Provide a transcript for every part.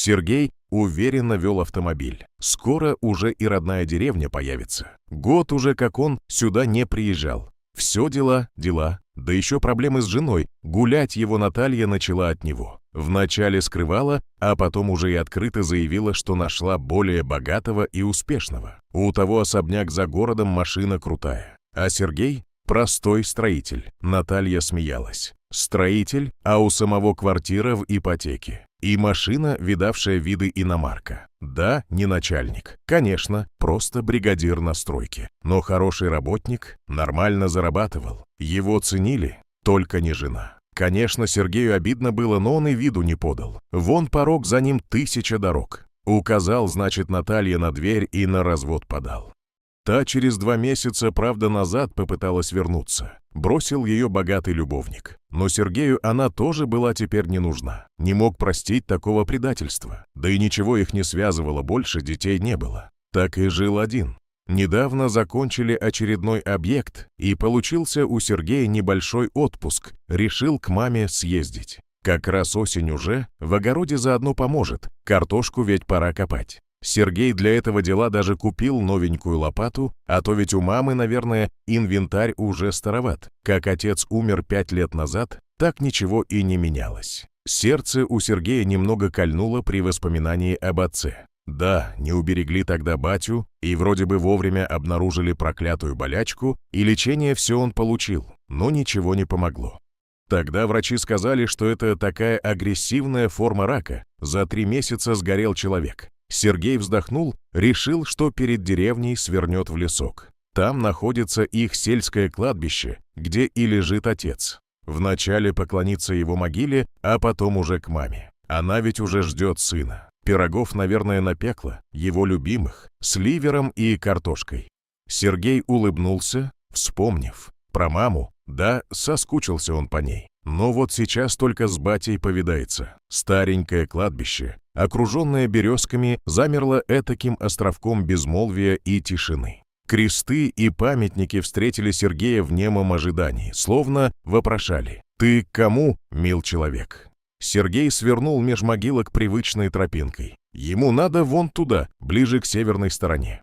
Сергей уверенно вел автомобиль. Скоро уже и родная деревня появится. Год уже как он сюда не приезжал. Все дела, да еще проблемы с женой. Гулять его Наталья начала от него. Вначале скрывала, а потом уже и открыто заявила, что нашла более богатого и успешного. У того особняк за городом, машина крутая. А Сергей – простой строитель. Наталья смеялась. Строитель, а у самого квартира в ипотеке. И машина, видавшая виды иномарка. Да, не начальник. Конечно, просто бригадир на стройке. Но хороший работник, нормально зарабатывал. Его ценили, только не жена. Конечно, Сергею обидно было, но он и виду не подал. Вон порог, за ним 1000 дорог. Указал, значит, Наталья на дверь и на развод подал. Та через 2 месяца, правда, назад попыталась вернуться. Бросил ее богатый любовник. Но Сергею она тоже была теперь не нужна. Не мог простить такого предательства. Да и ничего их не связывало больше, детей не было. Так и жил один. Недавно закончили очередной объект, и получился у Сергея небольшой отпуск. Решил к маме съездить. Как раз осень уже, в огороде заодно поможет. Картошку ведь пора копать. Сергей для этого дела даже купил новенькую лопату, а то ведь у мамы, наверное, инвентарь уже староват. Как отец умер 5 лет назад, так ничего и не менялось. Сердце у Сергея немного кольнуло при воспоминании об отце. Да, не уберегли тогда батю, и вроде бы вовремя обнаружили проклятую болячку, и лечение все он получил, но ничего не помогло. Тогда врачи сказали, что это такая агрессивная форма рака. За 3 месяца сгорел человек. Сергей вздохнул, решил, что перед деревней свернет в лесок. Там находится их сельское кладбище, где и лежит отец. Вначале поклониться его могиле, а потом уже к маме. Она ведь уже ждет сына. Пирогов, наверное, напекла, его любимых, с ливером и картошкой. Сергей улыбнулся, вспомнив. Про маму, да, соскучился он по ней. Но вот сейчас только с батей повидается. Старенькое кладбище, окруженное березками, замерло этаким островком безмолвия и тишины. Кресты и памятники встретили Сергея в немом ожидании, словно вопрошали: «Ты к кому, мил человек?» Сергей свернул меж могилок привычной тропинкой. Ему надо вон туда, ближе к северной стороне.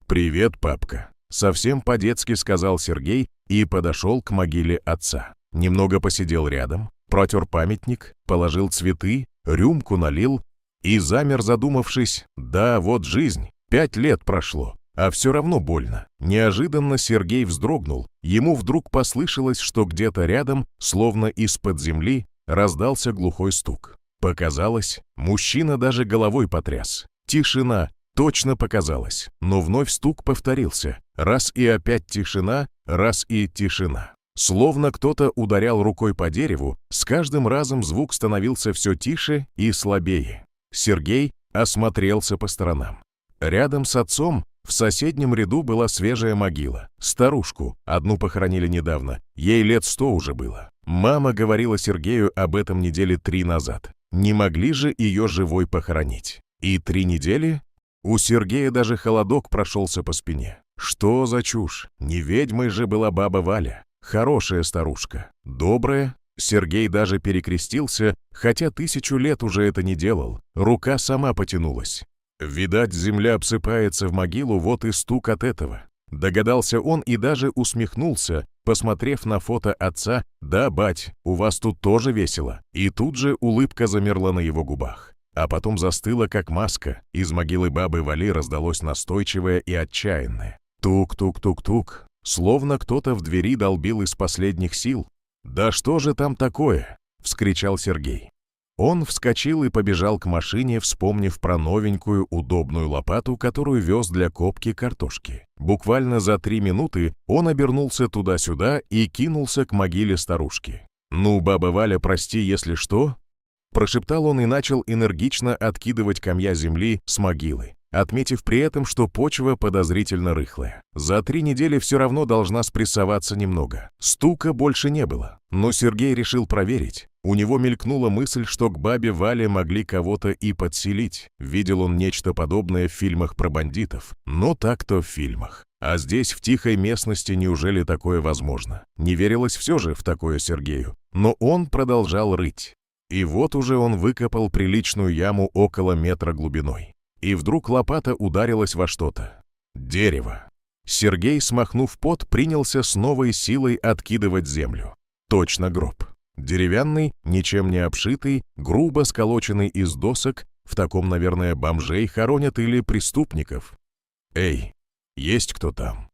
«Привет, папка», — совсем по-детски сказал Сергей и подошел к могиле отца. Немного посидел рядом, протер памятник, положил цветы, рюмку налил и замер, задумавшись. Да, вот жизнь, 5 лет прошло, а все равно больно. Неожиданно Сергей вздрогнул. Ему вдруг послышалось, что где-то рядом, словно из-под земли, раздался глухой стук. Показалось, мужчина даже головой потряс. Тишина, точно показалось, но вновь стук повторился. Раз и опять тишина, раз и тишина. Словно кто-то ударял рукой по дереву, с каждым разом звук становился все тише и слабее. Сергей осмотрелся по сторонам. Рядом с отцом в соседнем ряду была свежая могила. Старушку, одну похоронили недавно, ей лет 100 уже было. Мама говорила Сергею об этом недели 3 назад. Не могли же ее живой похоронить. И 3 недели? У Сергея даже холодок прошелся по спине. Что за чушь? Не ведьмой же была баба Валя. Хорошая старушка, добрая. Сергей даже перекрестился, хотя 1000 лет уже это не делал. Рука сама потянулась. Видать, земля обсыпается в могилу, вот и стук от этого. Догадался он и даже усмехнулся, посмотрев на фото отца. «Да, бать, у вас тут тоже весело». И тут же улыбка замерла на его губах. А потом застыла, как маска. Из могилы бабы Вали раздалось настойчивое и отчаянное. Тук-тук-тук-тук. Словно кто-то в двери долбил из последних сил. «Да что же там такое?» — вскричал Сергей. Он вскочил и побежал к машине, вспомнив про новенькую удобную лопату, которую вез для копки картошки. Буквально за 3 минуты он обернулся туда-сюда и кинулся к могиле старушки. «Ну, баба Валя, прости, если что», — прошептал он и начал энергично откидывать камня земли с могилы, отметив при этом, что почва подозрительно рыхлая. За 3 недели все равно должна спрессоваться немного. Стука больше не было, но Сергей решил проверить. У него мелькнула мысль, что к бабе Вале могли кого-то и подселить. Видел он нечто подобное в фильмах про бандитов. Но так-то в фильмах. А здесь, в тихой местности, неужели такое возможно? Не верилось все же в такое Сергею. Но он продолжал рыть. И вот уже он выкопал приличную яму около метра глубиной. И вдруг лопата ударилась во что-то. Дерево. Сергей, смахнув пот, принялся с новой силой откидывать землю. Точно гроб. Деревянный, ничем не обшитый, грубо сколоченный из досок. В таком, наверное, бомжей хоронят или преступников. «Эй, есть кто там?»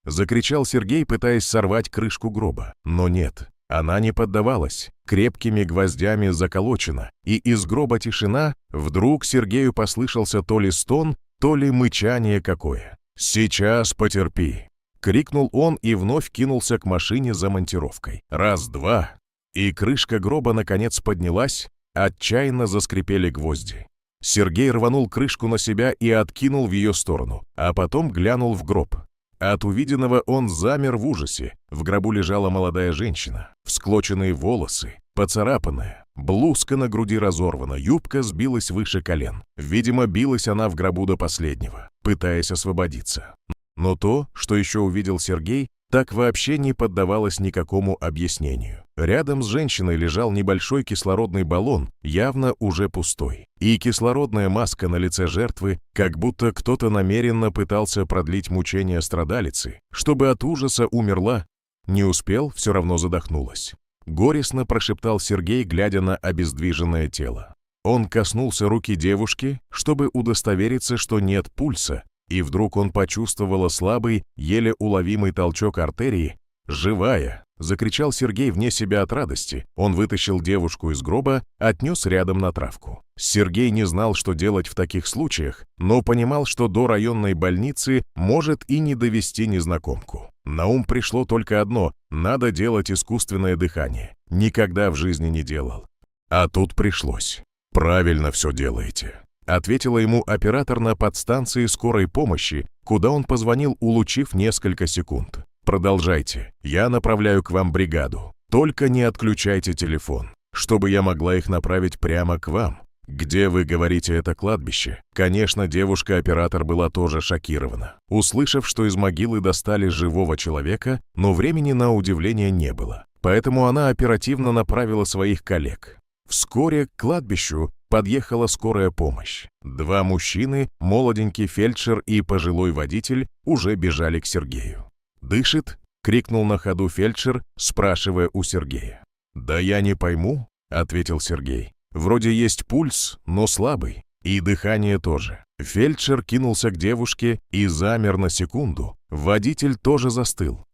Закричал Сергей, пытаясь сорвать крышку гроба. Но нет, она не поддавалась, крепкими гвоздями заколочена, и из гроба тишина. Вдруг Сергею послышался то ли стон, то ли мычание какое. «Сейчас потерпи!» — крикнул он и вновь кинулся к машине за монтировкой. Раз, два, и крышка гроба наконец поднялась, отчаянно заскрипели гвозди. Сергей рванул крышку на себя и откинул в ее сторону, а потом глянул в гроб. От увиденного он замер в ужасе. В гробу лежала молодая женщина, всклоченные волосы, поцарапанная, блузка на груди разорвана, юбка сбилась выше колен. Видимо, билась она в гробу до последнего, пытаясь освободиться. Но то, что еще увидел Сергей, так вообще не поддавалось никакому объяснению. Рядом с женщиной лежал небольшой кислородный баллон, явно уже пустой. И кислородная маска на лице жертвы, как будто кто-то намеренно пытался продлить мучения страдалицы, чтобы от ужаса умерла. Не успел, все равно задохнулась. Горестно прошептал Сергей, глядя на обездвиженное тело. Он коснулся руки девушки, чтобы удостовериться, что нет пульса, и вдруг он почувствовал слабый, еле уловимый толчок артерии. «Живая!» — закричал Сергей вне себя от радости. Он вытащил девушку из гроба, отнес рядом на травку. Сергей не знал, что делать в таких случаях, но понимал, что до районной больницы может и не довести незнакомку. На ум пришло только одно — надо делать искусственное дыхание. Никогда в жизни не делал. А тут пришлось. «Правильно все делаете», — ответила ему оператор на подстанции скорой помощи, куда он позвонил, улучив несколько секунд. «Продолжайте. Я направляю к вам бригаду. Только не отключайте телефон, чтобы я могла их направить прямо к вам. Где, вы говорите, это кладбище?» Конечно, девушка-оператор была тоже шокирована, услышав, что из могилы достали живого человека, но времени на удивление не было. Поэтому она оперативно направила своих коллег. Вскоре к кладбищу подъехала скорая помощь. Два мужчины, молоденький фельдшер и пожилой водитель, уже бежали к Сергею. «Дышит?» — крикнул на ходу фельдшер, спрашивая у Сергея. «Да я не пойму», — ответил Сергей. «Вроде есть пульс, но слабый, и дыхание тоже». Фельдшер кинулся к девушке и замер на секунду. Водитель тоже застыл.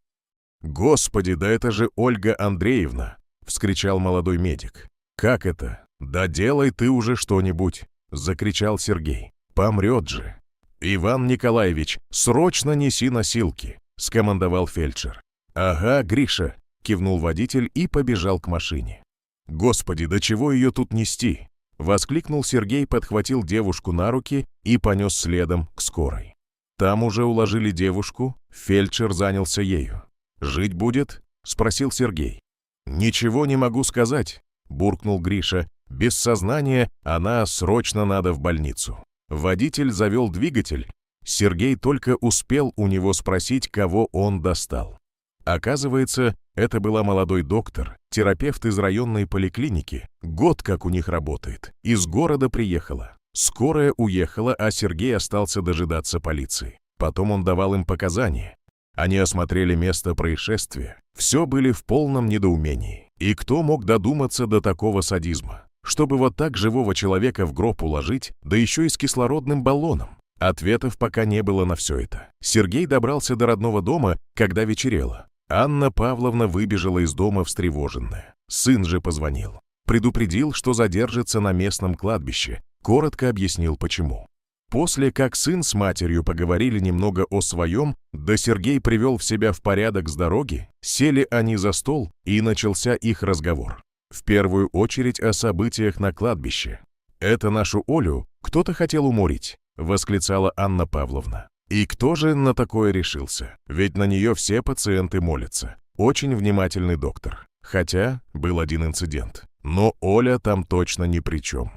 «Господи, да это же Ольга Андреевна!» — вскричал молодой медик. «Как это? Да делай ты уже что-нибудь!» — закричал Сергей. «Помрет же!» «Иван Николаевич, срочно неси носилки!» — скомандовал фельдшер. «Ага, Гриша!» — кивнул водитель и побежал к машине. «Господи, до чего ее тут нести?» — воскликнул Сергей, подхватил девушку на руки и понес следом к скорой. Там уже уложили девушку, фельдшер занялся ею. «Жить будет?» — спросил Сергей. «Ничего не могу сказать», — буркнул Гриша. «Без сознания, она срочно надо в больницу». Водитель завел двигатель. Сергей только успел у него спросить, кого он достал. Оказывается, это была молодой доктор, терапевт из районной поликлиники. Год как у них работает. Из города приехала. Скорая уехала, а Сергей остался дожидаться полиции. Потом он давал им показания. Они осмотрели место происшествия. Все были в полном недоумении. И кто мог додуматься до такого садизма? Чтобы вот так живого человека в гроб уложить, да еще и с кислородным баллоном. Ответов пока не было на все это. Сергей добрался до родного дома, когда вечерело. Анна Павловна выбежала из дома встревоженная. Сын же позвонил. Предупредил, что задержится на местном кладбище. Коротко объяснил, почему. После, как сын с матерью поговорили немного о своем, да Сергей привел в себя в порядок с дороги, сели они за стол, и начался их разговор. В первую очередь о событиях на кладбище. «Это нашу Олю кто-то хотел уморить», — восклицала Анна Павловна. «И кто же на такое решился? Ведь на нее все пациенты молятся. Очень внимательный доктор. Хотя был один инцидент. Но Оля там точно ни при чем».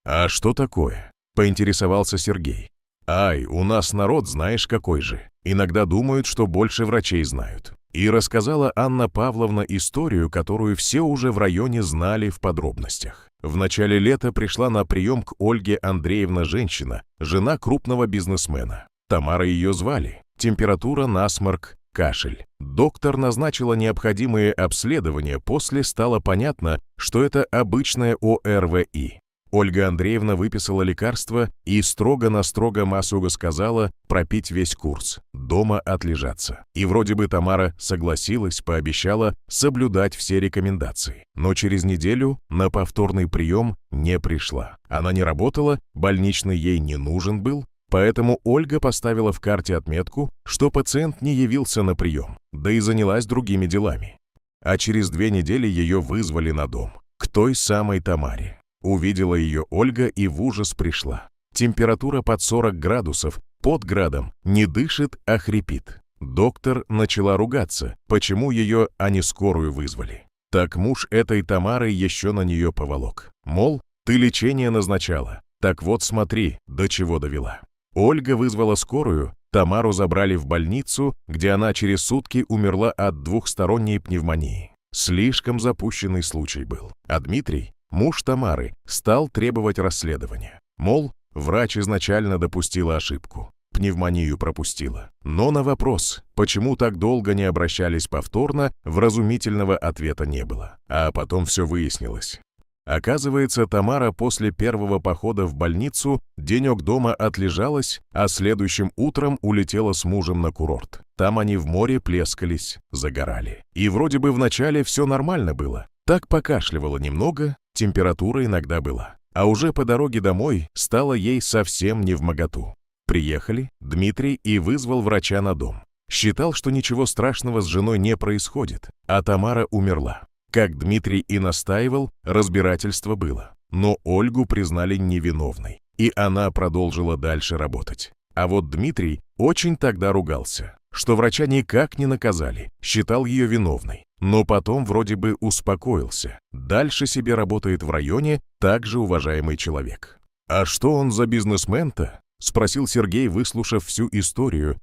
«А что такое?» — поинтересовался Сергей. «Ай, у нас народ знаешь какой же. Иногда думают, что больше врачей знают». И рассказала Анна Павловна историю, которую все уже в районе знали в подробностях. В начале лета пришла на прием к Ольге Андреевна женщина, жена крупного бизнесмена. Тамара ее звали. Температура, насморк, кашель. Доктор назначила необходимые обследования, после стало понятно, что это обычное ОРВИ. Ольга Андреевна выписала лекарства и строго-настрого Масуга сказала пропить весь курс, дома отлежаться. И вроде бы Тамара согласилась, пообещала соблюдать все рекомендации. Но через неделю на повторный прием не пришла. Она не работала, больничный ей не нужен был, поэтому Ольга поставила в карте отметку, что пациент не явился на прием, да и занялась другими делами. А через 2 недели ее вызвали на дом, к той самой Тамаре. Увидела ее Ольга и в ужас пришла. Температура под 40 градусов, под градом, не дышит, а хрипит. Доктор начала ругаться, почему ее, а не скорую вызвали. Так муж этой Тамары еще на нее поволок. Мол, ты лечение назначала, так вот смотри, до чего довела. Ольга вызвала скорую, Тамару забрали в больницу, где она через сутки умерла от двухсторонней пневмонии. Слишком запущенный случай был. А Дмитрий, муж Тамары, стал требовать расследования. Мол, врач изначально допустила ошибку, пневмонию пропустила. Но на вопрос, почему так долго не обращались повторно, вразумительного ответа не было. А потом все выяснилось. Оказывается, Тамара после первого похода в больницу денек дома отлежалась, а следующим утром улетела с мужем на курорт. Там они в море плескались, загорали. И вроде бы вначале все нормально было. Так покашливала немного, температура иногда была. А уже по дороге домой стало ей совсем невмоготу. Приехали, Дмитрий и вызвал врача на дом. Считал, что ничего страшного с женой не происходит, а Тамара умерла. Как Дмитрий и настаивал, разбирательство было. Но Ольгу признали невиновной, и она продолжила дальше работать. А вот Дмитрий очень тогда ругался, что врача никак не наказали, считал ее виновной. Но потом вроде бы успокоился. Дальше себе работает в районе, также уважаемый человек. «А что он за бизнесмен-то?» — спросил Сергей, выслушав всю историю.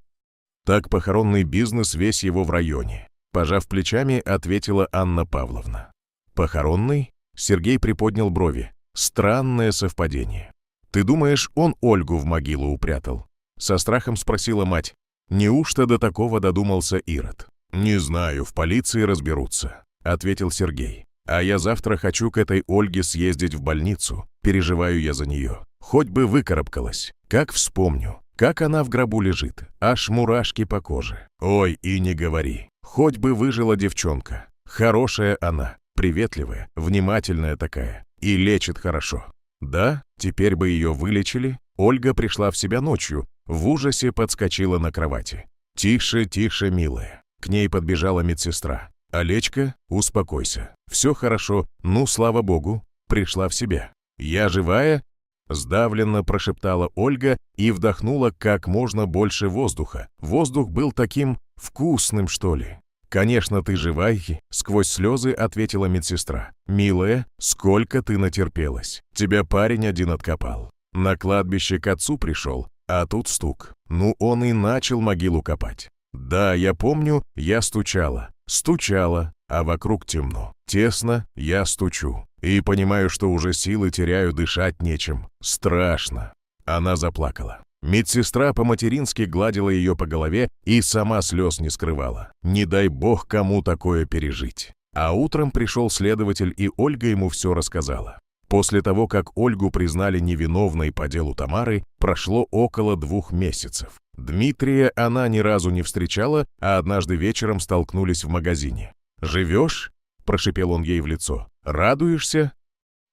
«Так похоронный бизнес весь его в районе». Пожав плечами, ответила Анна Павловна. «Похоронный?» — Сергей приподнял брови. «Странное совпадение. Ты думаешь, он Ольгу в могилу упрятал?» Со страхом спросила мать. Неужто до такого додумался Ирод? «Не знаю, в полиции разберутся», — ответил Сергей. «А я завтра хочу к этой Ольге съездить в больницу. Переживаю я за нее. Хоть бы выкарабкалась. Как вспомню, как она в гробу лежит. Аж мурашки по коже. Ой, и не говори. Хоть бы выжила девчонка. Хорошая она, приветливая, внимательная такая. И лечит хорошо. Да, теперь бы ее вылечили». Ольга пришла в себя ночью, в ужасе подскочила на кровати. «Тише, тише, милая». К ней подбежала медсестра. «Олечка, успокойся. Все хорошо, ну, слава богу, пришла в себя». «Я живая?» — сдавленно прошептала Ольга и вдохнула как можно больше воздуха. Воздух был таким вкусным, что ли. «Конечно, ты живая», — сквозь слезы ответила медсестра. «Милая, сколько ты натерпелась. Тебя парень один откопал. На кладбище к отцу пришел, а тут стук. Ну, он и начал могилу копать. Да, я помню, я стучала, а вокруг темно. Тесно, я стучу. И понимаю, что уже силы теряю, дышать нечем. Страшно». Она заплакала. Медсестра по-матерински гладила ее по голове и сама слез не скрывала. Не дай бог кому такое пережить. А утром пришел следователь, и Ольга ему все рассказала. После того, как Ольгу признали невиновной по делу Тамары, прошло около 2 месяцев. Дмитрия она ни разу не встречала, а однажды вечером столкнулись в магазине. «Живешь?» – прошипел он ей в лицо. «Радуешься?»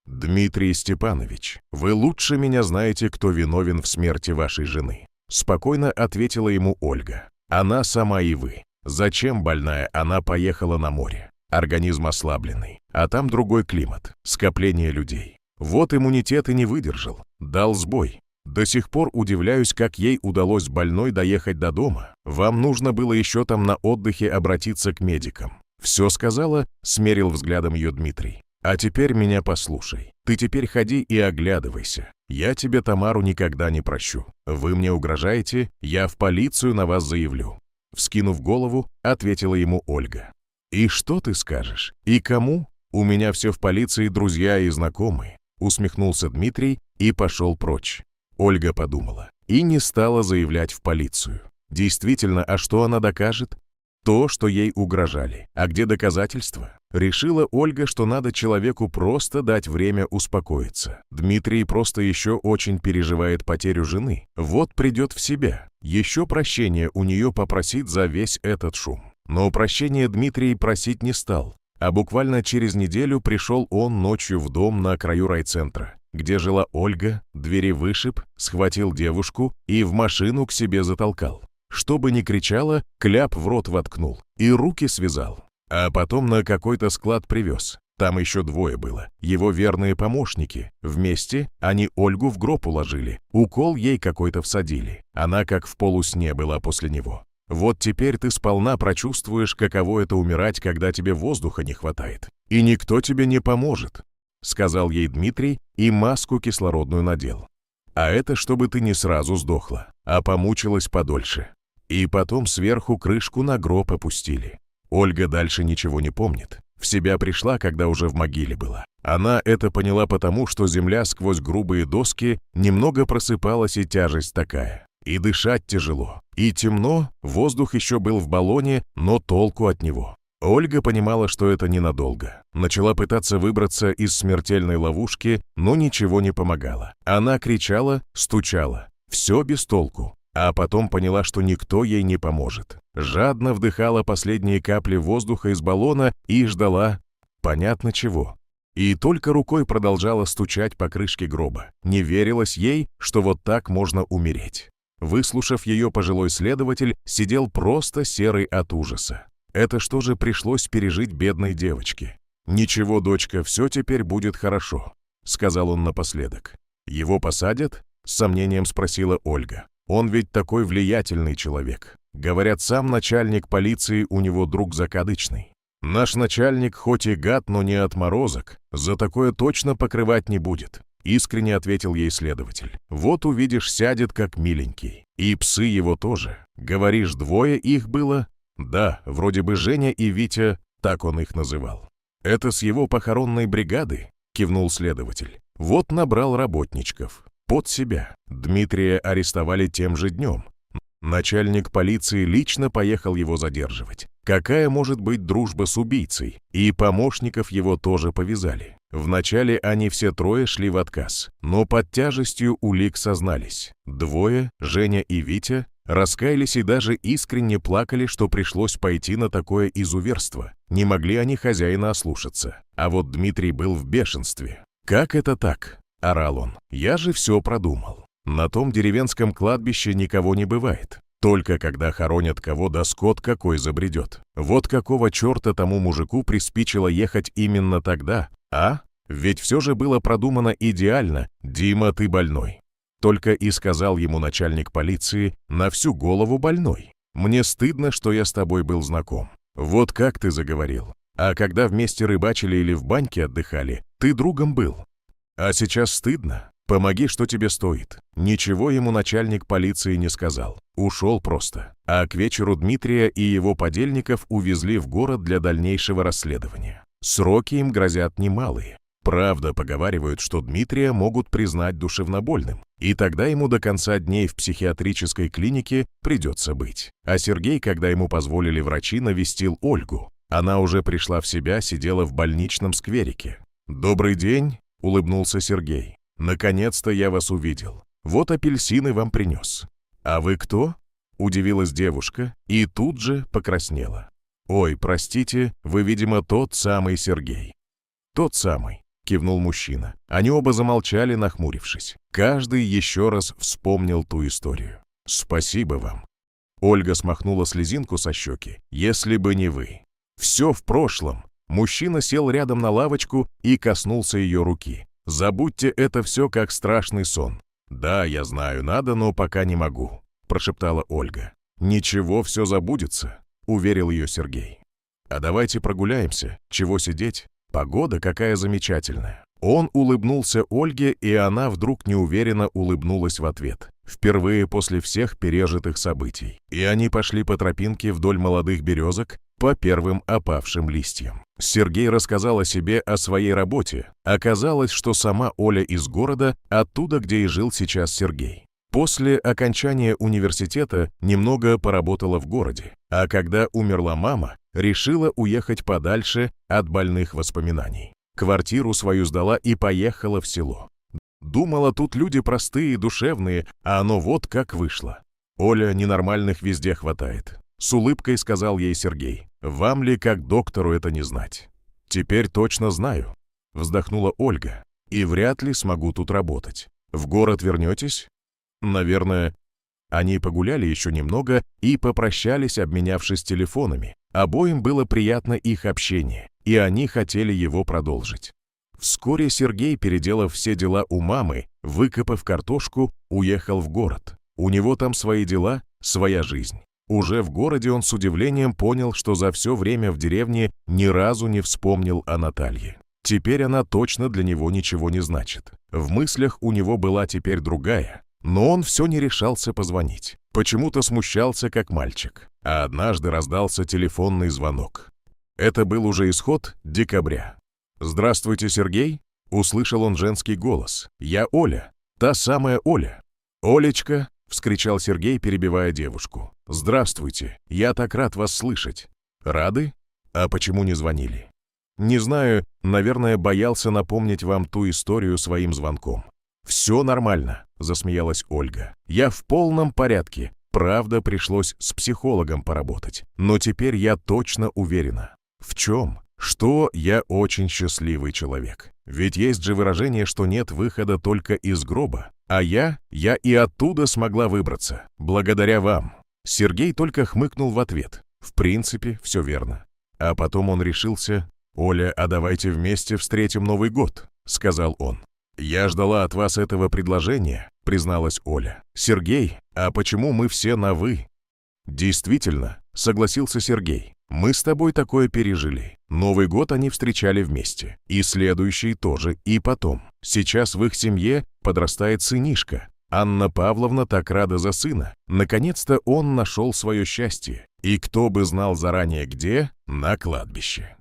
«Дмитрий Степанович, вы лучше меня знаете, кто виновен в смерти вашей жены», – спокойно ответила ему Ольга. «Она сама и вы. Зачем больная она поехала на море? Организм ослабленный, а там другой климат, скопление людей. Вот иммунитет и не выдержал, дал сбой. До сих пор удивляюсь, как ей удалось больной доехать до дома. Вам нужно было еще там на отдыхе обратиться к медикам». «Все сказала?» — смерил взглядом ее Дмитрий. «А теперь меня послушай. Ты теперь ходи и оглядывайся. Я тебе Тамару никогда не прощу. Вы мне угрожаете, я в полицию на вас заявлю». Вскинув голову, ответила ему Ольга. «И что ты скажешь? И кому?» У меня все в полиции друзья и знакомые», — усмехнулся Дмитрий и пошел прочь. Ольга подумала и не стала заявлять в полицию. Действительно, а что она докажет? То, что ей угрожали. А где доказательства? Решила Ольга, что надо человеку просто дать время успокоиться. Дмитрий просто еще очень переживает потерю жены. Вот придет в себя. Еще прощения у нее попросит за весь этот шум. Но прощения Дмитрий просить не стал. А буквально через неделю пришел он ночью в дом на краю райцентра, где жила Ольга, двери вышиб, схватил девушку и в машину к себе затолкал. Чтобы не кричала, кляп в рот воткнул и руки связал. А потом на какой-то склад привез. Там еще двое было, его верные помощники. Вместе они Ольгу в гроб уложили, укол ей какой-то всадили. Она как в полусне была после него. Вот теперь ты сполна прочувствуешь, каково это умирать, когда тебе воздуха не хватает. И никто тебе не поможет, сказал ей Дмитрий и маску кислородную надел. А это чтобы ты не сразу сдохла, а помучилась подольше. И потом сверху крышку на гроб опустили. Ольга дальше ничего не помнит. В себя пришла, когда уже в могиле была. Она это поняла потому, что земля сквозь грубые доски немного просыпалась, и тяжесть такая. И дышать тяжело. И темно, воздух еще был в баллоне, но толку от него. Ольга понимала, что это ненадолго. Начала пытаться выбраться из смертельной ловушки, но ничего не помогало. Она кричала, стучала. Все без толку. А потом поняла, что никто ей не поможет. Жадно вдыхала последние капли воздуха из баллона и ждала понятно чего. И только рукой продолжала стучать по крышке гроба. Не верилось ей, что вот так можно умереть. Выслушав ее, пожилой следователь сидел просто серый от ужаса. Это что же пришлось пережить бедной девочке? «Ничего, дочка, все теперь будет хорошо», — сказал он напоследок. «Его посадят?» — с сомнением спросила Ольга. «Он ведь такой влиятельный человек. Говорят, сам начальник полиции у него друг закадычный. Наш начальник хоть и гад, но не отморозок, за такое точно покрывать не будет», — искренне ответил ей следователь. «Вот увидишь, сядет как миленький. И псы его тоже. Говоришь, двое их было?» «Да, вроде бы Женя и Витя, так он их называл». «Это с его похоронной бригады?» — кивнул следователь. «Вот набрал работничков. Под себя. Дмитрия арестовали тем же днем. Начальник полиции лично поехал его задерживать. Какая может быть дружба с убийцей? И помощников его тоже повязали. Вначале они все трое шли в отказ, но под тяжестью улик сознались. Двое, Женя и Витя, раскаялись и даже искренне плакали, что пришлось пойти на такое изуверство. Не могли они хозяина ослушаться. А вот Дмитрий был в бешенстве. «Как это так?» — орал он. «Я же все продумал. На том деревенском кладбище никого не бывает. Только когда хоронят кого, да скот какой забредет. Вот какого черта тому мужику приспичило ехать именно тогда, а? Ведь все же было продумано идеально. Дима, ты больной». Только и сказал ему начальник полиции: «На всю голову больной. Мне стыдно, что я с тобой был знаком. Вот как ты заговорил. А когда вместе рыбачили или в баньке отдыхали, ты другом был. А сейчас стыдно? Помоги, что тебе стоит». Ничего ему начальник полиции не сказал. Ушел просто. А к вечеру Дмитрия и его подельников увезли в город для дальнейшего расследования. Сроки им грозят немалые. Правда, поговаривают, что Дмитрия могут признать душевнобольным, и тогда ему до конца дней в психиатрической клинике придется быть. А Сергей, когда ему позволили врачи, навестил Ольгу. Она уже пришла в себя, сидела в больничном скверике. «Добрый день», — улыбнулся Сергей. «Наконец-то я вас увидел. Вот апельсины вам принес». «А вы кто?» — удивилась девушка и тут же покраснела. «Ой, простите, вы, видимо, тот самый Сергей». «Тот самый», — кивнул мужчина. Они оба замолчали, нахмурившись. Каждый еще раз вспомнил ту историю. «Спасибо вам». Ольга смахнула слезинку со щеки. «Если бы не вы». «Все в прошлом». Мужчина сел рядом на лавочку и коснулся ее руки. «Забудьте это все как страшный сон». «Да, я знаю, надо, но пока не могу», — прошептала Ольга. «Ничего, все забудется», — уверил ее Сергей. «А давайте прогуляемся. Чего сидеть? Погода какая замечательная». Он улыбнулся Ольге, и она вдруг неуверенно улыбнулась в ответ. Впервые после всех пережитых событий. И они пошли по тропинке вдоль молодых березок, по первым опавшим листьям. Сергей рассказал о себе, о своей работе. Оказалось, что сама Оля из города, оттуда, где и жил сейчас Сергей. После окончания университета немного поработала в городе, а когда умерла мама, решила уехать подальше от больных воспоминаний. Квартиру свою сдала и поехала в село. Думала, тут люди простые, душевные, а оно вот как вышло. Оля, ненормальных везде хватает. С улыбкой сказал ей Сергей. Вам ли, как доктору, это не знать? Теперь точно знаю. Вздохнула Ольга. И вряд ли смогу тут работать. В город вернетесь? Наверное. Они погуляли еще немного и попрощались, обменявшись телефонами. Обоим было приятно их общение, и они хотели его продолжить. Вскоре Сергей, переделав все дела у мамы, выкопав картошку, уехал в город. У него там свои дела, своя жизнь. Уже в городе он с удивлением понял, что за все время в деревне ни разу не вспомнил о Наталье. Теперь она точно для него ничего не значит. В мыслях у него была теперь другая, но он все не решался позвонить. Почему-то смущался, как мальчик. А однажды раздался телефонный звонок. Это был уже исход декабря. «Здравствуйте, Сергей?» — услышал он женский голос. «Я Оля, та самая Оля». «Олечка!» — вскричал Сергей, перебивая девушку. «Здравствуйте, я так рад вас слышать». «Рады? А почему не звонили?» «Не знаю, наверное, боялся напомнить вам ту историю своим звонком». «Все нормально», — засмеялась Ольга. «Я в полном порядке. Правда, пришлось с психологом поработать. Но теперь я точно уверена». «В чем?» «Что я очень счастливый человек. Ведь есть же выражение, что нет выхода только из гроба. А я и оттуда смогла выбраться. Благодаря вам». Сергей только хмыкнул в ответ. В принципе, все верно. А потом он решился. «Оля, а давайте вместе встретим Новый год», — сказал он. «Я ждала от вас этого предложения», — призналась Оля. «Сергей, а почему мы все на «вы»?» «Действительно», — согласился Сергей. «Мы с тобой такое пережили. Новый год они встречали вместе. И следующий тоже, и потом. Сейчас в их семье подрастает сынишка. Анна Павловна так рада за сына. Наконец-то он нашел свое счастье. И кто бы знал заранее где? На кладбище».